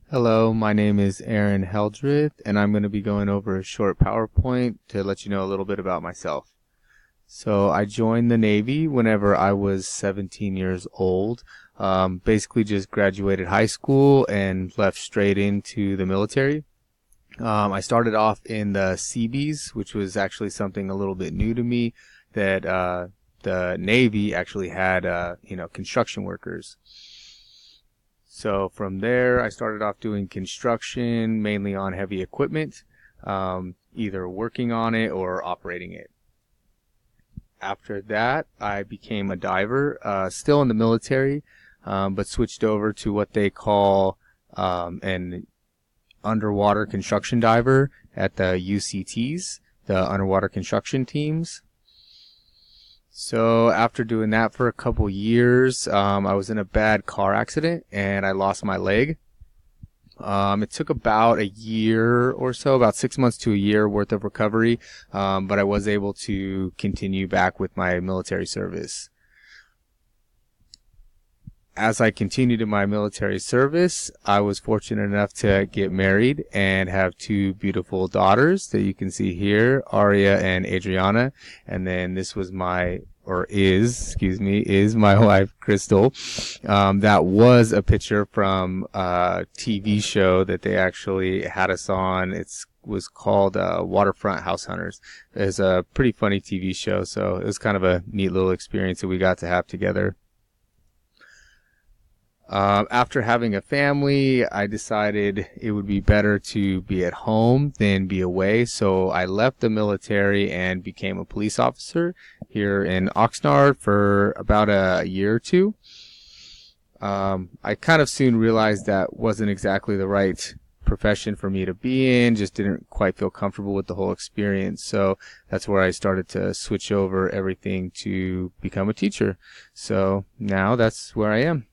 Hello, my name is Aaron Heldreth, and I'm going to be going over a short PowerPoint to let you know a little bit about myself. So I joined the Navy whenever I was 17 years old. Basically just graduated high school and left straight into the military. I started off in the Seabees, which was actually something a little bit new to me that the Navy actually had, construction workers. So from there, I started off doing construction, mainly on heavy equipment, either working on it or operating it. After that, I became a diver, still in the military, but switched over to what they call an underwater construction diver at the UCTs, the underwater construction teams. So after doing that for a couple years, I was in a bad car accident and I lost my leg. It took about a year or so, about 6 months to a year worth of recovery, but I was able to continue back with my military service. As I continued in my military service, I was fortunate enough to get married and have two beautiful daughters that you can see here, Aria and Adriana. And then this was is my wife, Crystal. That was a picture from a TV show that they actually had us on. It was called Waterfront House Hunters. It's a pretty funny TV show, so it was kind of a neat little experience that we got to have together. After having a family, I decided it would be better to be at home than be away. So I left the military and became a police officer here in Oxnard for about a year or two. I kind of soon realized that wasn't exactly the right profession for me to be in, just didn't quite feel comfortable with the whole experience. So that's where I started to switch over everything to become a teacher. So now that's where I am.